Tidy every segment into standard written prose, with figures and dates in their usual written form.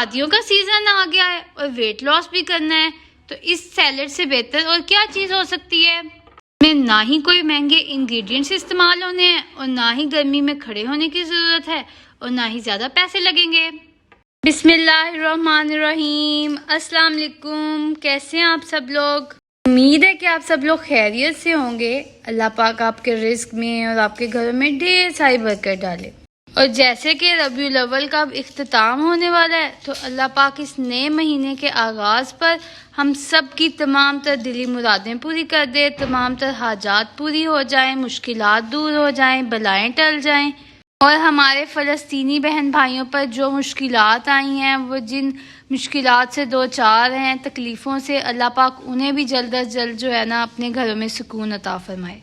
शादियों का सीजन आ गया है और वेट लॉस भी करना है, तो इस सैलेड से बेहतर और क्या चीज़ हो सकती है। में ना ही कोई महंगे इंग्रेडिएंट्स इस्तेमाल होने हैं और ना ही गर्मी में खड़े होने की ज़रूरत है और ना ही ज़्यादा पैसे लगेंगे। बिस्मिल्लाहिर्रहमानिर्रहीम, अस्सलाम वालेकुम। कैसे हैं आप सब लोग? उम्मीद है कि आप सब लोग खैरियत से होंगे। अल्लाह पाक आपके रिस्क में और आपके घरों में ढेर सारी बरकत डाले। और जैसे कि रबीउल अव्वल का अब इख्तिताम होने वाला है, तो अल्लाह पाक इस नए महीने के आगाज़ पर हम सब की तमाम तर दिली मुरादें पूरी कर दे, तमाम तर हाजात पूरी हो जाएं, मुश्किलात दूर हो जाएं, बलाएं टल जाएं। और हमारे फ़लस्तीनी बहन भाइयों पर जो मुश्किलात आई हैं, वो जिन मुश्किलात से दो चार हैं, तकलीफ़ों से, अल्लाह पाक उन्हें भी जल्द अज जल्द जो है ना अपने घरों में सुकून अता फरमाए।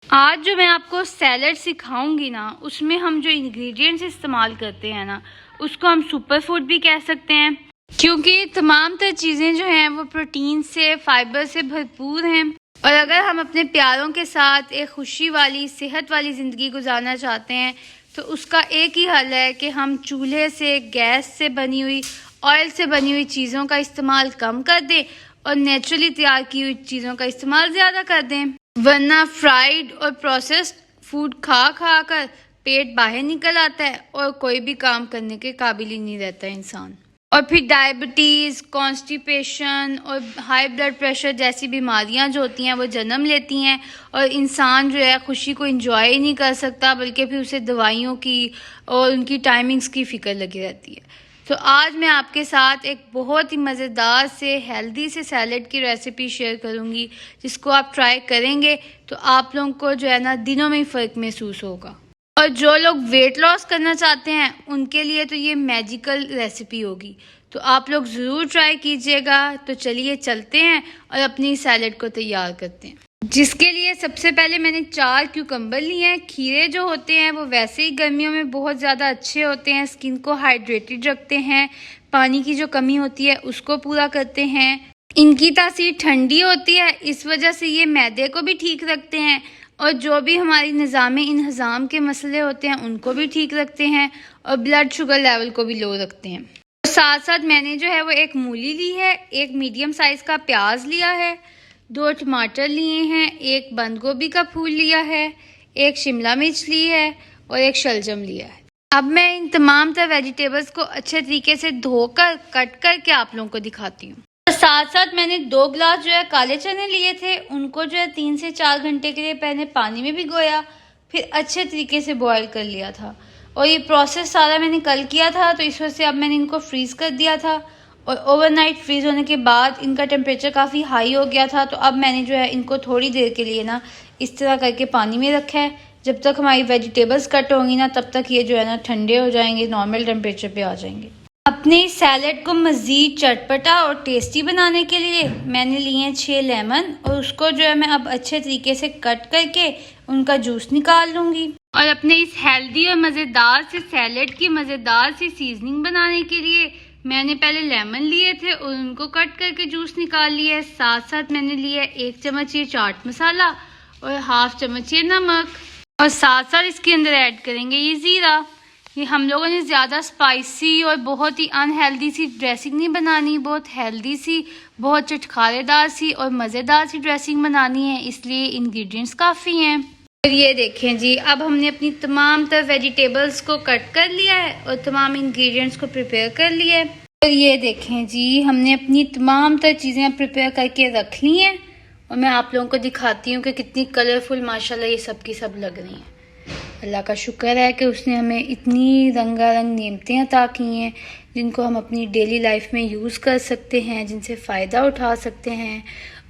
आज जो मैं आपको सैलड सिखाऊंगी ना, उसमें हम जो इंग्रेडिएंट्स इस्तेमाल करते हैं ना, उसको हम सुपर फूड भी कह सकते हैं, क्योंकि तमाम तर चीज़ें जो हैं वो प्रोटीन से, फाइबर से भरपूर हैं। और अगर हम अपने प्यारों के साथ एक खुशी वाली, सेहत वाली ज़िंदगी गुजारना चाहते हैं, तो उसका एक ही हल है कि हम चूल्हे से, गैस से बनी हुई, ऑयल से बनी हुई चीज़ों का इस्तेमाल कम कर दें और नेचुरली तैयार की हुई चीज़ों का इस्तेमाल ज़्यादा कर दें। वरना फ्राइड और प्रोसेस्ड फूड खा खा कर पेट बाहर निकल आता है और कोई भी काम करने के काबिल ही नहीं रहता इंसान। और फिर डायबिटीज़, कॉन्स्टिपेशन और हाई ब्लड प्रेशर जैसी बीमारियां जो होती हैं वो जन्म लेती हैं और इंसान जो है खुशी को एंजॉय ही नहीं कर सकता, बल्कि फिर उसे दवाइयों की और उनकी टाइमिंग्स की फ़िक्र लगी रहती है। तो आज मैं आपके साथ एक बहुत ही मज़ेदार से हेल्दी से सैलड की रेसिपी शेयर करूंगी, जिसको आप ट्राई करेंगे तो आप लोगों को जो है ना दिनों में ही फ़र्क महसूस होगा। और जो लोग वेट लॉस करना चाहते हैं उनके लिए तो ये मैजिकल रेसिपी होगी, तो आप लोग ज़रूर ट्राई कीजिएगा। तो चलिए चलते हैं और अपनी सैलड को तैयार करते हैं। जिसके लिए सबसे पहले मैंने 4 क्यूकम्बर लिए हैं। खीरे जो होते हैं वो वैसे ही गर्मियों में बहुत ज़्यादा अच्छे होते हैं, स्किन को हाइड्रेटेड रखते हैं, पानी की जो कमी होती है उसको पूरा करते हैं। इनकी तासीर ठंडी होती है, इस वजह से ये मैदे को भी ठीक रखते हैं और जो भी हमारी निज़ाम इंहज़ाम के मसले होते हैं उनको भी ठीक रखते हैं और ब्लड शुगर लेवल को भी लो रखते हैं। साथ साथ मैंने जो है वो एक मूली ली है, एक मीडियम साइज़ का प्याज लिया है, 2 टमाटर लिए हैं, एक बंद गोभी का फूल लिया है, एक शिमला मिर्च ली है और एक शलजम लिया है। अब मैं इन तमाम तरह वेजिटेबल्स को अच्छे तरीके से धोकर कट करके आप लोगों को दिखाती हूँ। साथ साथ मैंने 2 गिलास जो है काले चने लिए थे, उनको जो है 3 से 4 घंटे के लिए पहले पानी में भिगोया, फिर अच्छे तरीके से बॉईल कर लिया था। और ये प्रोसेस सारा मैंने कल किया था, तो इस वजह से अब मैंने इनको फ्रीज़ कर दिया था और ओवरनाइट फ्रीज होने के बाद इनका टेम्परेचर काफ़ी हाई हो गया था। तो अब मैंने जो है इनको थोड़ी देर के लिए ना इस तरह करके पानी में रखा है। जब तक हमारी वेजिटेबल्स कट होंगी ना, तब तक ये जो है ना ठंडे हो जाएंगे, नॉर्मल टेम्परेचर पे आ जाएंगे। अपने सैलड को मज़ीद चटपटा और टेस्टी बनाने के लिए मैंने लिए हैं 6 लेमन और उसको जो है मैं अब अच्छे तरीके से कट करके उनका जूस निकाल लूँगी। और अपने इस हेल्दी और मज़ेदार से सैलड की मज़ेदार सी सीजनिंग बनाने के लिए मैंने पहले लेमन लिए थे और उनको कट करके जूस निकाल लिया है। साथ साथ मैंने लिया 1 चम्मच ये चाट मसाला और हाफ चम्मच ये नमक, और साथ साथ इसके अंदर ऐड करेंगे ये ज़ीरा। ये हम लोगों ने ज़्यादा स्पाइसी और बहुत ही अनहेल्दी सी ड्रेसिंग नहीं बनानी, बहुत हेल्दी सी, बहुत चटखारेदार सी और मज़ेदार सी ड्रेसिंग बनानी है, इसलिए इंग्रेडिएंट्स काफ़ी हैं। और ये देखें जी, अब हमने अपनी तमाम तर वेजिटेबल्स को कट कर लिया है और तमाम इंग्रेडिएंट्स को प्रिपेयर कर लिया है। और ये देखें जी, हमने अपनी तमाम तर चीज़ें प्रिपेयर करके रख ली हैं और मैं आप लोगों को दिखाती हूँ कि कितनी कलरफुल माशाल्लाह ये सब की सब लग रही हैं। अल्लाह का शुक्र है कि उसने हमें इतनी रंगारंग नेमतें अता की हैं, जिनको हम अपनी डेली लाइफ में यूज़ कर सकते हैं, जिनसे फ़ायदा उठा सकते हैं।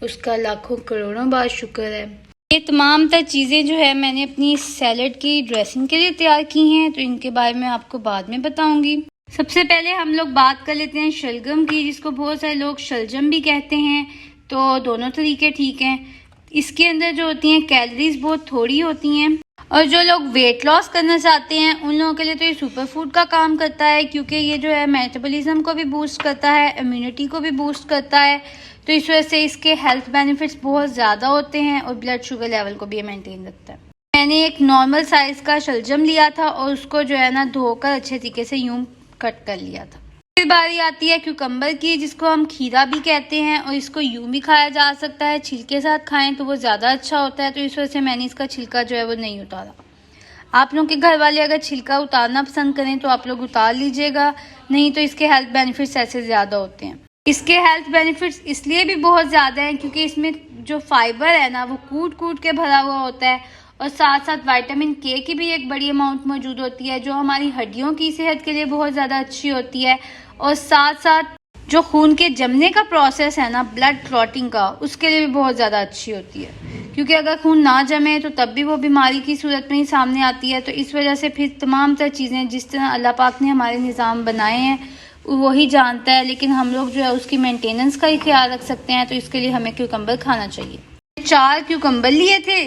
उसका लाखों करोड़ों बार शुक्र है। ये तमाम तर चीज़ें जो है मैंने अपनी सैलड की ड्रेसिंग के लिए तैयार की हैं, तो इनके बारे में आपको बाद में बताऊंगी। सबसे पहले हम लोग बात कर लेते हैं शलगम की, जिसको बहुत सारे लोग शलजम भी कहते हैं, तो दोनों तरीके ठीक हैं। इसके अंदर जो होती हैं कैलोरीज बहुत थोड़ी होती हैं और जो लोग वेट लॉस करना चाहते हैं उन लोगों के लिए तो ये सुपर फूड का काम करता है, क्योंकि ये जो है मेटाबॉलिज्म को भी बूस्ट करता है, इम्यूनिटी को भी बूस्ट करता है। तो इस वजह से इसके हेल्थ बेनिफिट्स बहुत ज़्यादा होते हैं और ब्लड शुगर लेवल को भी मेंटेन रखता है। मैंने एक नॉर्मल साइज़ का शलजम लिया था और उसको जो है ना धोकर अच्छे तरीके से यूं कट कर लिया था। फिर बारी आती है क्यूकम्बर की, जिसको हम खीरा भी कहते हैं और इसको यूं भी खाया जा सकता है, छिलके साथ खाएं तो वो ज़्यादा अच्छा होता है। तो इस वजह से मैंने इसका छिलका जो है वो नहीं उतारा। आप लोगों के घर वाले अगर छिलका उतारना पसंद करें तो आप लोग उतार लीजिएगा, नहीं तो इसके हेल्थ बेनिफिट्स ऐसे ज़्यादा होते हैं। इसके हेल्थ बेनिफिट्स इसलिए भी बहुत ज़्यादा हैं क्योंकि इसमें जो फाइबर है ना वो कूट कूट के भरा हुआ होता है और साथ साथ विटामिन के की भी एक बड़ी अमाउंट मौजूद होती है जो हमारी हड्डियों की सेहत के लिए बहुत ज़्यादा अच्छी होती है। और साथ साथ जो खून के जमने का प्रोसेस है ना, ब्लड क्लॉटिंग का, उसके लिए भी बहुत ज़्यादा अच्छी होती है। क्योंकि अगर खून ना जमे तो तब भी वो बीमारी की सूरत में ही सामने आती है। तो इस वजह से फिर तमाम तरह चीज़ें जिस तरह अल्लाह पाक ने हमारे निज़ाम बनाए हैं वही जानता है, लेकिन हम लोग जो है उसकी मेंटेनेंस का ही ख्याल रख सकते हैं। तो इसके लिए हमें क्यूकम्बर खाना चाहिए। 4 क्यूकम्बर लिए थे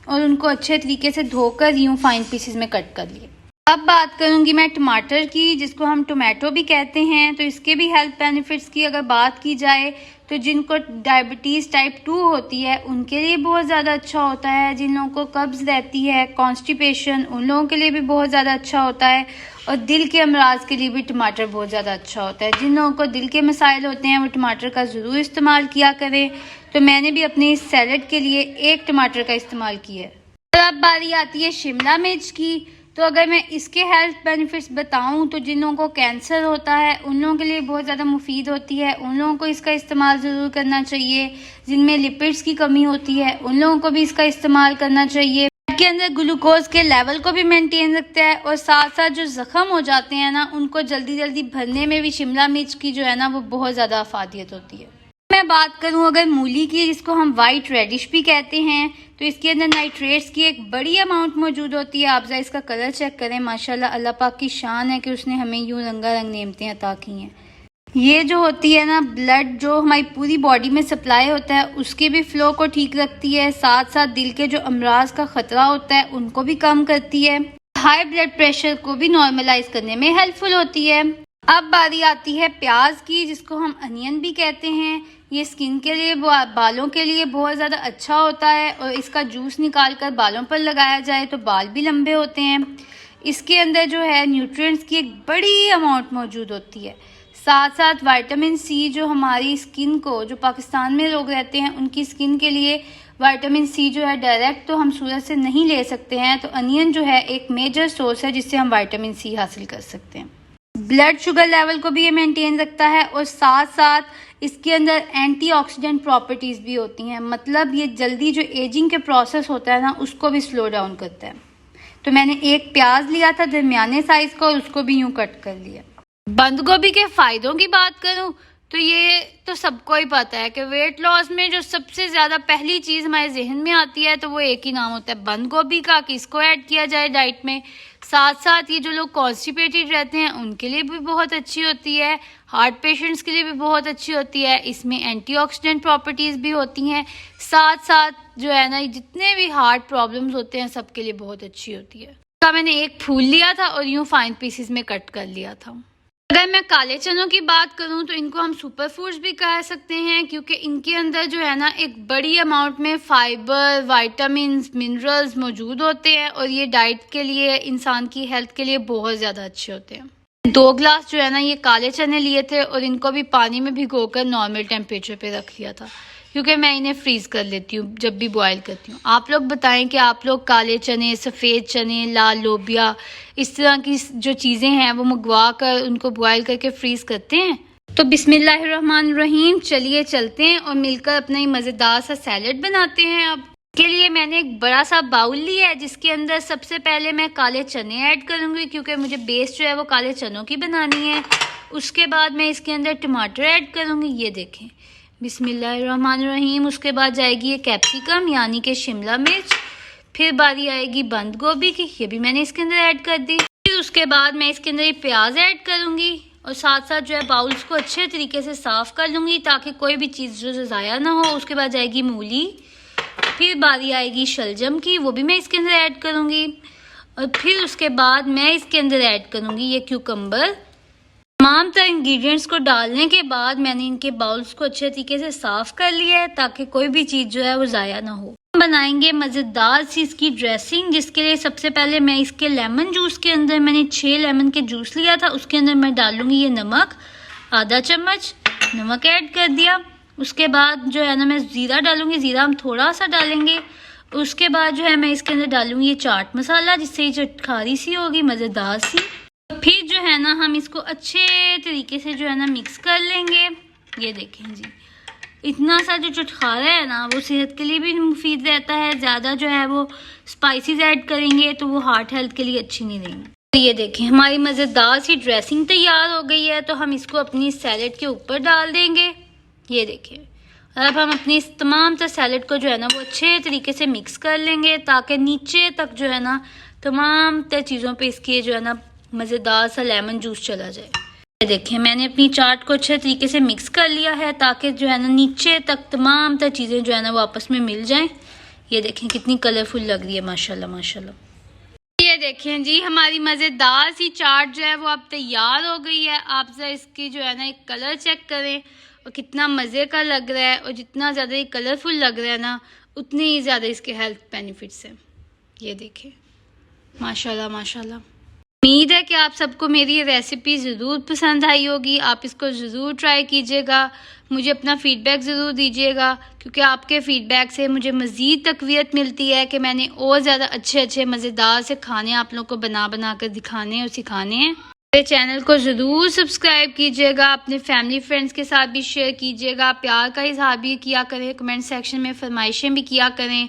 और उनको अच्छे तरीके से धोकर यूं फाइन पीसेस में कट कर लिए। अब बात करूंगी मैं टमाटर की, जिसको हम टोमेटो भी कहते हैं। तो इसके भी हेल्थ बेनिफिट्स की अगर बात की जाए तो जिनको डायबिटीज़ टाइप 2 होती है उनके लिए बहुत ज़्यादा अच्छा होता है। जिन लोगों को कब्ज़ रहती है, कॉन्स्टिपेशन, उन लोगों के लिए भी बहुत ज़्यादा अच्छा होता है। और दिल के अमराज के लिए भी टमाटर बहुत ज़्यादा अच्छा होता है। जिन लोगों को दिल के मसाइल होते हैं वो टमाटर का ज़रूर इस्तेमाल किया करें। तो मैंने भी अपनी इस सैलड के लिए 1 टमाटर का इस्तेमाल किया है। और अब बारी आती है शिमला मिर्च की। तो अगर मैं इसके हेल्थ बेनिफिट्स बताऊं तो जिन लोगों को कैंसर होता है उन लोगों के लिए बहुत ज़्यादा मुफीद होती है। उन लोगों को इसका इस्तेमाल ज़रूर करना चाहिए। जिनमें लिपिड्स की कमी होती है उन लोगों को भी इसका इस्तेमाल करना चाहिए। के अंदर ग्लूकोज के लेवल को भी मेंटेन रखता है और साथ साथ जो जख्म हो जाते हैं ना उनको जल्दी जल्दी भरने में भी शिमला मिर्च की जो है ना वो बहुत ज़्यादा अफादियत होती है। मैं बात करूं अगर मूली की, जिसको हम वाइट रेडिश भी कहते हैं, तो इसके अंदर नाइट्रेट्स की एक बड़ी अमाउंट मौजूद होती है। आप जरा इसका कलर चेक करें, माशाल्लाह अल्लाह पाक की शान है कि उसने हमें यूं रंगारंग नेमतें अता की हैं। ये जो होती है ना ब्लड जो हमारी पूरी बॉडी में सप्लाई होता है उसके भी फ्लो को ठीक रखती है। साथ साथ दिल के जो अमराज का खतरा होता है उनको भी कम करती है। हाई ब्लड प्रेशर को भी नॉर्मलाइज करने में हेल्पफुल होती है। अब बारी आती है प्याज की, जिसको हम अनियन भी कहते हैं। ये स्किन के लिए, बालों के लिए बहुत ज़्यादा अच्छा होता है और इसका जूस निकाल कर बालों पर लगाया जाए तो बाल भी लंबे होते हैं। इसके अंदर जो है न्यूट्रिएंट्स की एक बड़ी अमाउंट मौजूद होती है। साथ साथ विटामिन सी जो हमारी स्किन को, जो पाकिस्तान में लोग रहते हैं उनकी स्किन के लिए विटामिन सी जो है डायरेक्ट तो हम सूरज से नहीं ले सकते हैं। तो अनियन जो है एक मेजर सोर्स है जिससे हम विटामिन सी हासिल कर सकते हैं। ब्लड शुगर लेवल को भी ये मेंटेन रखता है और साथ साथ इसके अंदर एंटीऑक्सीडेंट प्रॉपर्टीज़ भी होती हैं। मतलब ये जल्दी जो एजिंग के प्रोसेस होता है ना उसको भी स्लो डाउन करता है। तो मैंने 1 प्याज लिया था दरमियाने साइज़ का और उसको भी यूँ कट कर लिया। बंद गोभी के फ़ायदों की बात करूं तो ये तो सबको ही पता है कि वेट लॉस में जो सबसे ज़्यादा पहली चीज़ हमारे जहन में आती है तो वो एक ही नाम होता है बंद गोभी का, कि इसको ऐड किया जाए डाइट में। साथ साथ ये जो लोग कॉन्स्टिपेटेड रहते हैं उनके लिए भी बहुत अच्छी होती है, हार्ट पेशेंट्स के लिए भी बहुत अच्छी होती है। इसमें एंटीऑक्सीडेंट प्रॉपर्टीज़ भी होती हैं। साथ साथ जो है ना जितने भी हार्ट प्रॉब्लम्स होते हैं सबके लिए बहुत अच्छी होती है। तो मैंने 1 फूल लिया था और यूँ फाइन पीसेस में कट कर लिया था। अगर मैं काले चनों की बात करूं तो इनको हम सुपर फूड्स भी कह सकते हैं क्योंकि इनके अंदर जो है ना एक बड़ी अमाउंट में फाइबर, विटामिन्स, मिनरल्स मौजूद होते हैं और ये डाइट के लिए, इंसान की हेल्थ के लिए बहुत ज़्यादा अच्छे होते हैं। 2 ग्लास जो है ना ये काले चने लिए थे और इनको भी पानी में भिगोकर नॉर्मल टेम्परेचर पे रख लिया था क्योंकि मैं इन्हें फ्रीज़ कर लेती हूँ जब भी बॉयल करती हूँ। आप लोग बताएं कि आप लोग काले चने, सफ़ेद चने, लाल लोबिया, इस तरह की जो चीज़ें हैं वो मंगवा कर उनको बॉयल करके फ्रीज़ करते हैं। तो बिस्मिल्लाहिर्रहमानिर्रहीम, चलिए चलते हैं और मिलकर अपना ही मज़ेदार सा सैलड बनाते हैं। अब के लिए मैंने एक बड़ा सा बाउल लिया है जिसके अंदर सबसे पहले मैं काले चने ऐड करूँगी क्योंकि मुझे बेस जो है वो काले चनों की बनानी है। उसके बाद मैं इसके अंदर टमाटर ऐड करूँगी, ये देखें, बिस्मिल्लाहिर्रहमानिर्रहीम। उसके बाद जाएगी ये कैप्सिकम यानी कि शिमला मिर्च। फिर बारी आएगी बंद गोभी की, ये भी मैंने इसके अंदर ऐड कर दी। फिर उसके बाद मैं इसके अंदर ये प्याज ऐड करूँगी और साथ साथ जो है बाउल्स को अच्छे तरीके से साफ़ कर लूँगी ताकि कोई भी चीज़ जो ज़ाया ना हो। उसके बाद जाएगी मूली। फिर बारी आएगी शलजम की, वो भी मैं इसके अंदर ऐड करूँगी। और फिर उसके बाद मैं इसके अंदर ऐड करूँगी ये क्यूकम्बर। तमाम तरह इंग्रेडिएंट्स को डालने के बाद मैंने इनके बाउल्स को अच्छे तरीके से साफ़ कर लिया है ताकि कोई भी चीज़ जो है वो ज़ाया ना हो। बनाएंगे मज़ेदार सी इसकी ड्रेसिंग, जिसके लिए सबसे पहले मैं इसके लेमन जूस के अंदर, मैंने 6 लेमन के जूस लिया था, उसके अंदर मैं डालूंगी ये नमक आधा चम्मच नमक ऐड कर दिया। उसके बाद जो है ना मैं ज़ीरा डालूंगी, ज़ीरा हम थोड़ा सा डालेंगे। उसके बाद जो है मैं इसके अंदर डालूंगी ये चाट मसाला, जिससे ये जो खारी सी होगी, मज़ेदार सी। फिर जो है ना हम इसको अच्छे तरीके से जो है ना मिक्स कर लेंगे। ये देखें जी, इतना सा जो चटखारा है ना वो सेहत के लिए भी मुफीद रहता है। ज़्यादा जो है वो स्पाइसेस ऐड करेंगे तो वो हार्ट हेल्थ के लिए अच्छी नहीं रहेंगी। तो ये देखें हमारी मज़ेदार सी ड्रेसिंग तैयार हो गई है। तो हम इसको अपनी सैलेड के ऊपर डाल देंगे। ये देखें, अब हम अपनी इस तमाम सा सैलेड को जो है ना वो अच्छे तरीके से मिक्स कर लेंगे, ताकि नीचे तक जो है ना तमाम तर चीज़ों पे इसकी जो है ना मज़ेदार सा लेमन जूस चला जाए। ये देखें मैंने अपनी चाट को अच्छे तरीके से मिक्स कर लिया है, ताकि जो है ना नीचे तक तमाम तर चीज़ें जो है ना वो आपस में मिल जाएं। ये देखें कितनी कलरफुल लग रही है, माशाल्लाह माशाल्लाह। ये देखें जी हमारी मज़ेदार सी चाट जो है वो अब तैयार हो गई है। आप जरा इसकी जो है ना एक कलर चेक करें और कितना मज़े का लग रहा है। और जितना ज़्यादा ये कलरफुल लग रहा है ना उतने ही ज़्यादा इसके हेल्थ बेनिफिट्स हैं। ये देखें माशाल्लाह माशाल्लाह। उम्मीद है कि आप सबको मेरी ये रेसिपी ज़रूर पसंद आई होगी। आप इसको ज़रूर ट्राई कीजिएगा, मुझे अपना फ़ीडबैक ज़रूर दीजिएगा, क्योंकि आपके फ़ीडबैक से मुझे मज़ीद तक़वियत मिलती है कि मैंने और ज़्यादा अच्छे अच्छे मज़ेदार से खाने आप लोगों को बना कर दिखाने और सिखाने हैं। मेरे चैनल को ज़रूर सब्सक्राइब कीजिएगा, अपने फैमिली फ्रेंड्स के साथ भी शेयर कीजिएगा, प्यार का इज़हार भी किया करें, कमेंट सेक्शन में फरमाइशें भी किया करें।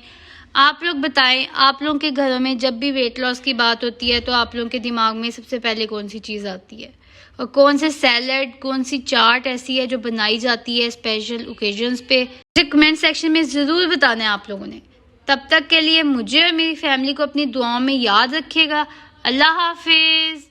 आप लोग बताएं, आप लोगों के घरों में जब भी वेट लॉस की बात होती है तो आप लोगों के दिमाग में सबसे पहले कौन सी चीज़ आती है, और कौन से सैलड, कौन सी चाट ऐसी है जो बनाई जाती है स्पेशल ओकेजन्स पे? मुझे कमेंट सेक्शन में ज़रूर बताना है आप लोगों ने। तब तक के लिए मुझे और मेरी फैमिली को अपनी दुआओं में याद रखिएगा। अल्लाह हाफिज़।